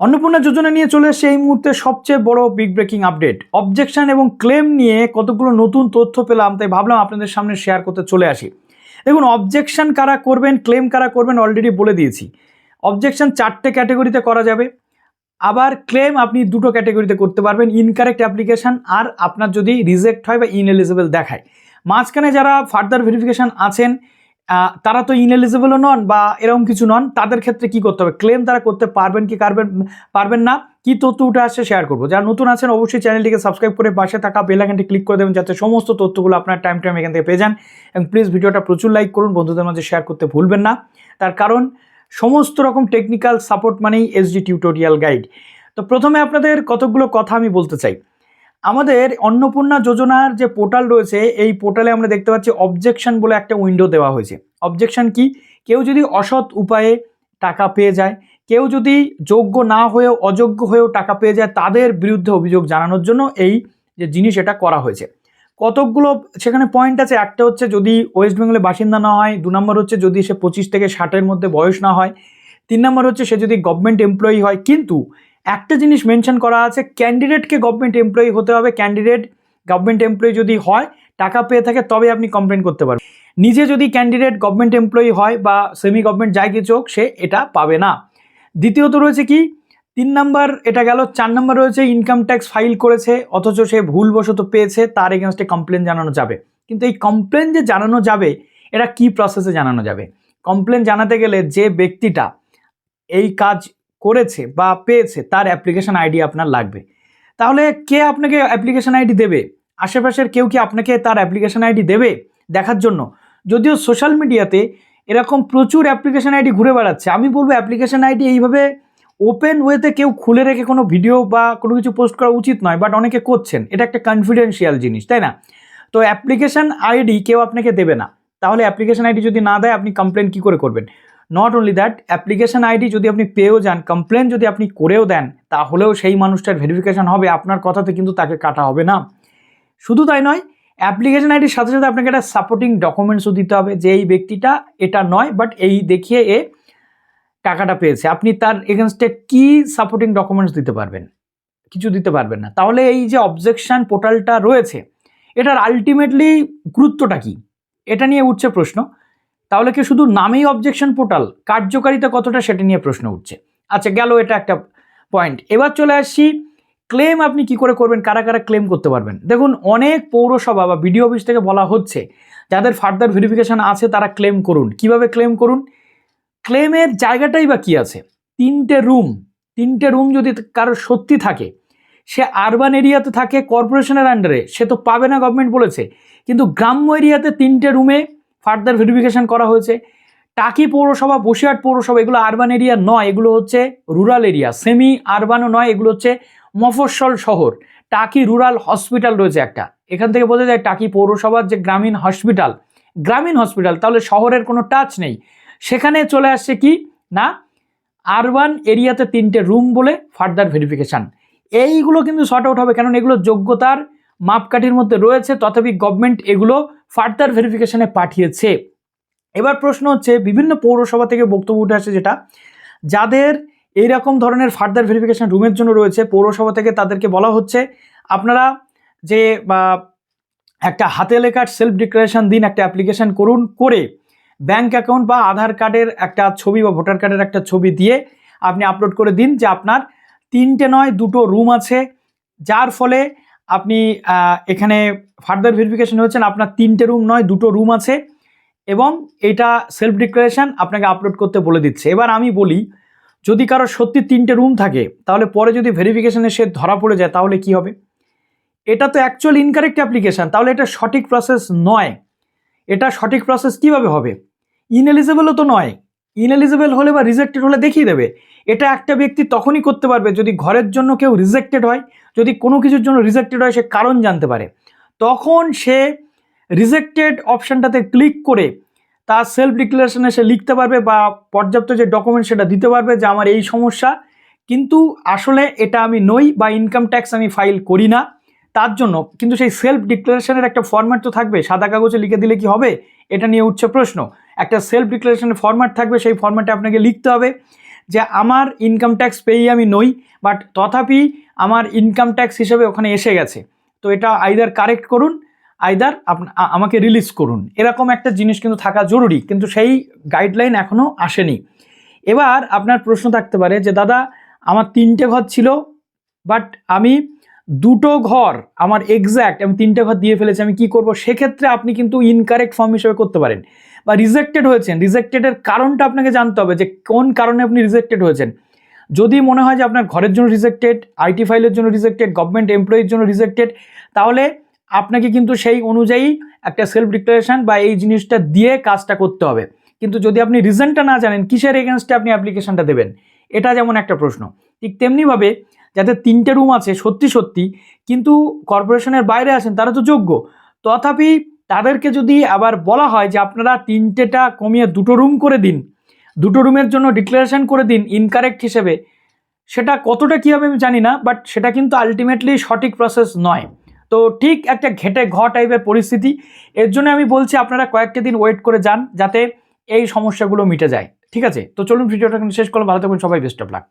অন্নপূর্ণা যোজনা নিয়ে চলে এসেছে এই মুহূর্তে সবচেয়ে বড় বিগ ব্রেকিং আপডেট। অবজেকশন এবং ক্লেম নিয়ে কতগুলো নতুন তথ্য পেলাম, তাই ভাবলাম আপনাদের সামনে শেয়ার করতে চলে আসি। দেখুন, অবজেকশন কারা করবেন, ক্লেম কারা করবেন অলরেডি বলে দিয়েছি। অবজেকশন 4টে ক্যাটাগরিতে করা যাবে, আবার ক্লেম আপনি 2টো ক্যাটাগরিতে করতে পারবেন, ইনকারেক্ট অ্যাপ্লিকেশন আর আপনার যদি রিজেক্ট হয় বা ইনএলিজিবল দেখায়। মাঝখানে যারা ফার্দার ভেরিফিকেশন আছেন তারা তো ইনএলিজিবলও নন বা এরকম কিছু নন, তাদের ক্ষেত্রে কি করতে হবে, ক্লেম তারা করতে পারবেন কি পারবেন না, কি তথ্য উঠে আসছে শেয়ার করবো। যারা নতুন আছেন অবশ্যই চ্যানেলটিকে সাবস্ক্রাইব করে পাশে থাকা বেল আইকনটি ক্লিক করে দেবেন, যাতে সমস্ত তথ্যগুলো আপনার টাইম এখান থেকে পেয়ে যান। এবং প্লিজ ভিডিওটা প্রচুর লাইক করুন, বন্ধুদের মাঝে শেয়ার করতে ভুলবেন না। তার কারণ সমস্ত রকম টেকনিক্যাল সাপোর্ট মানেই এসডি টিউটোরিয়াল গাইড। তো প্রথমে আপনাদের কতগুলো কথা আমি বলতে চাই। আমাদের অন্নপূর্ণা যোজনার যে পোর্টাল রয়েছে, এই পোর্টালে আমরা দেখতে পাচ্ছি অবজেকশন বলে একটা উইন্ডো দেওয়া হয়েছে। অবজেকশন কি? কেউ যদি অসৎ উপায়ে টাকা পেয়ে যায়, কেউ যদি যোগ্য না হয়েও অযোগ্য হয়েও টাকা পেয়ে যায়, তাদের বিরুদ্ধে অভিযোগ জানানোর জন্য এই যে জিনিস এটা করা হয়েছে। কতকগুলো সেখানে পয়েন্ট আছে। একটা হচ্ছে যদি ওয়েস্ট বেঙ্গলের বাসিন্দা না হয়, 2 নম্বর হচ্ছে যদি সে 25 থেকে 60-এর মধ্যে বয়স না হয়, 3 নম্বর হচ্ছে সে যদি গভর্নমেন্ট এমপ্লয়ি হয়। কিন্তু একটা জিনিস মেনশন করা আছে, ক্যান্ডিডেটকে গভর্নমেন্ট এমপ্লয়ি হতে হবে। ক্যান্ডিডেট গভর্নমেন্ট এমপ্লয়ি যদি হয়, টাকা পেয়ে থাকে, তবে আপনি কমপ্লেন করতে পারবেন। নিজে যদি ক্যান্ডিডেট গভর্নমেন্ট এমপ্লয়ি হয় বা সেমি গভর্নমেন্ট যাই কিছু হোক, সে এটা পাবে না। দ্বিতীয়ত রয়েছে কি, 3 নম্বর এটা গেল। 4 নম্বর রয়েছে ইনকাম ট্যাক্স ফাইল করেছে অথচ সে ভুলবশত পেয়েছে, তার এগেনস্টে কমপ্লেন জানানো যাবে। কিন্তু এই কমপ্লেন যে জানানো যাবে, এটা কি প্রসেসে জানানো যাবে? কমপ্লেন জানাতে গেলে যে ব্যক্তিটা এই কাজ করেছে বা পেয়েছে, তার অ্যাপ্লিকেশন আইডি আপনার লাগবে। তাহলে কে আপনাকে অ্যাপ্লিকেশন আইডি দেবে? আশেপাশের কেউ কি আপনাকে তার অ্যাপ্লিকেশন আইডি দেবে দেখার জন্য? যদিও সোশ্যাল মিডিয়াতে এরকম প্রচুর অ্যাপ্লিকেশন আইডি ঘুরে বেড়াচ্ছে। আমি বলবো অ্যাপ্লিকেশন আইডি এইভাবে ওপেন ওয়েতে কেউ খুলে রেখে কোনো ভিডিও বা কোনো কিছু পোস্ট করা উচিত নয়, বাট অনেকে করছেন। এটা একটা কনফিডেন্সিয়াল জিনিস, তাই না? তো অ্যাপ্লিকেশন আইডি কেউ আপনাকে দেবে না। তাহলে অ্যাপ্লিকেশন আইডি যদি না দেয়, আপনি কমপ্লেন কি করে করবেন? Not only that, application ID যদি আপনি পেয়েও যান, কমপ্লেন যদি আপনি করেও দেন, তাহলেও সেই মানুষটার ভেরিফিকেশন হবে, আপনার কথাতে কিন্তু তাকে কাটা হবে না। শুধু তাই নয়, অ্যাপ্লিকেশন আইডির সাথে সাথে আপনাকে একটা সাপোর্টিং ডকুমেন্টসও দিতে হবে, যে এই ব্যক্তিটা এটা নয়, বাট এই দেখিয়ে এ টাকাটা পেয়েছে। আপনি তার এগেনস্টে কি সাপোর্টিং ডকুমেন্টস দিতে পারবেন? কিছু দিতে পারবেন না। তাহলে এই যে অবজেকশন পোর্টালটা রয়েছে, এটার আলটিমেটলি গুরুত্বটা কি, এটা নিয়ে উঠছে প্রশ্ন। তাহলে কি শুধু নামেই অবজেকশন পোর্টাল, কার্যকারিতা কতটা, সেটা নিয়ে প্রশ্ন উঠছে। আচ্ছা, গেল এটা একটা পয়েন্ট। এবার চলে আসছি ক্লেম আপনি কি করে করবেন, কারা কারা ক্লেম করতে পারবেন। দেখুন, অনেক পৌরসভা বা বিডিও অফিস থেকে বলা হচ্ছে যাদের ফার্দার ভেরিফিকেশন আছে তারা ক্লেম করুন। কিভাবে ক্লেম করুন? ক্লেমের জায়গাটাই বা কি আছে? 3টে রুম যদি কারোর সত্যি থাকে, সে আরবান এরিয়াতে থাকে কর্পোরেশনের আন্ডারে, সে তো পাবে না, গভর্নমেন্ট বলেছে। কিন্তু গ্রাম্য এরিয়াতে 3টে রুমে ফার্দার ভেরিফিকেশন করা হয়েছে। টাকি পৌরসভা, বসিরহাট পৌরসভা, এগুলো আরবান এরিয়া নয়, এগুলো হচ্ছে রুরাল এরিয়া। সেমি আরবানও নয়, এগুলো হচ্ছে মফস্বল শহর। টাকি রুরাল হসপিটাল রয়েছে একটা, এখান থেকে বোঝা যায় টাকি পৌরসভার যে গ্রামীণ হসপিটাল, তাহলে শহরের কোনো টাচ নেই। সেখানে চলে আসছে কি না, আরবান এরিয়াতে 3টে রুম বলে ফার্দার ভেরিফিকেশান। এইগুলো কিন্তু শর্ট আউট হবে, কারণ এগুলো যোগ্যতার মাপকাঠির মধ্যে রয়েছে, তথাপি গভর্নমেন্ট এগুলো ফার্দার ভেরিফিকেশানে পাঠিয়েছে। এবার প্রশ্ন হচ্ছে, বিভিন্ন পৌরসভা থেকে বক্তব্য উঠে আসে যেটা, যাদের এইরকম ধরনের ফার্দার ভেরিফিকেশান রুমের জন্য রয়েছে, পৌরসভা থেকে তাদেরকে বলা হচ্ছে আপনারা যে একটা হাতে লেখার সেলফ ডিক্লারেশন দিন, একটা অ্যাপ্লিকেশান করুন, করে ব্যাঙ্ক অ্যাকাউন্ট বা আধার কার্ডের একটা ছবি বা ভোটার কার্ডের একটা ছবি দিয়ে আপনি আপলোড করে দিন যে আপনার 3টে নয় 2টো রুম আছে, যার ফলে আপনি এখানে ফার্দার ভেরিফিকেশন হয়েছেন, আপনার 3টে রুম নয় 2টো রুম আছে, এবং এটা সেলফ ডিক্লারেশন আপনাকে আপলোড করতে বলে দিচ্ছে। এবার আমি বলি, যদি কারো সত্যি 3টে রুম থাকে, তাহলে পরে যদি ভেরিফিকেশনে সে ধরা পড়ে যায়, তাহলে কি হবে? এটা তো অ্যাকচুয়াল ইনকারেক্ট অ্যাপ্লিকেশন, তাহলে এটা সঠিক প্রসেস নয়। এটা সঠিক প্রসেস কিভাবে হবে? ইনএলিজিবলও তো নয়। ইনএলিজিবল হলে বা রিজেক্টেড হলে দেখিয়ে দেবে। এটা একটা ব্যক্তি তখনই করতে পারবে যদি ঘরের জন্য কেউ রিজেক্টেড হয়, যদি কোনো কিছুর জন্য রিজেক্টেড হয়, সে কারণ জানতে পারে, তখন সে রিজেক্টেড অপশানটাতে ক্লিক করে তার সেলফ ডিক্লারেশনে সে লিখতে পারবে বা পর্যাপ্ত যে ডকুমেন্ট সেটা দিতে পারবে যে আমার এই সমস্যা, কিন্তু আসলে এটা আমি নই বা ইনকাম ট্যাক্স আমি ফাইল করি না, তার জন্য। কিন্তু সেই সেলফ ডিক্লারেশনের একটা ফরম্যাট তো থাকবে, সাদা কাগজে লিখে দিলে কি হবে? এটা নিয়ে উঠছে প্রশ্ন। একটা সেলফ ডিক্লারেশনের ফরম্যাট থাকবে, সেই ফরম্যাটে আপনাকে লিখতে হবে যে আমার ইনকাম ট্যাক্স পেয়েই আমি নই, বাট তথাপি আমার ইনকাম ট্যাক্স হিসেবে ওখানে এসে গেছে, তো এটা আইদার কারেক্ট করুন, আইদার আমাকে রিলিজ করুন, এরকম একটা জিনিস কিন্তু থাকা জরুরি, কিন্তু সেই গাইডলাইন এখনও আসেনি। এবার আপনার প্রশ্ন থাকতে পারে যে দাদা আমার 3টে ঘর ছিল, বাট আমি 2টো ঘর আমার এক্স্যাক্ট আমি 3টে ঘর দিয়ে ফেলেছি, আমি কি করব? সেক্ষেত্রে আপনি কিন্তু ইনকারেক্ট ফর্ম হিসেবে করতে পারেন, বা রিজেক্টেড হয়েছেন, রিজেক্টেডের কারণটা আপনাকে জানতে হবে যে কোন কারণে আপনি রিজেক্টেড হয়েছেন। যদি মনে হয় যে আপনার ঘরের জন্য রিজেক্টেড, আইটি ফাইলের জন্য রিজেক্টেড, গভর্নমেন্ট এমপ্লয়ির জন্য রিজেক্টেড, তাহলে আপনাকে কিন্তু সেই অনুযায়ী একটা সেলফ ডিক্লারেশন বা এই জিনিসটা দিয়ে কাজটা করতে হবে। কিন্তু যদি আপনি রিজনটা না জানেন কিসের এগেনস্টে আপনি অ্যাপ্লিকেশনটা দেবেন, এটা যেমন একটা প্রশ্ন, ঠিক তেমনিভাবে যাদের 3টে রুম আছে সত্যি সত্যি, কিন্তু কর্পোরেশনের বাইরে আছেন, তারা তো যোগ্য, তথাপি তাদেরকে যদি আবার বলা হয় যে আপনারা 3টেটা কমিয়ে 2টো রুম করে দিন, 2টো রুমের জন্য ডিক্লারেশন করে দিন ইনকারেক্ট হিসেবে, সেটা কতটা কী হবে আমি জানি না, বাট সেটা কিন্তু আলটিমেটলি সঠিক প্রসেস নয়। তো ঠিক একটা ঘেটে ঘ টাইপের পরিস্থিতি, এর জন্য আমি বলছি আপনারা কয়েকটা দিন ওয়েট করে যান যাতে এই সমস্যাগুলো মিটে যায়। ঠিক আছে, তো চলুন ভিডিওটা শেষ করলাম, ভালো থাকুন সবাই, বেস্ট অফ লাক।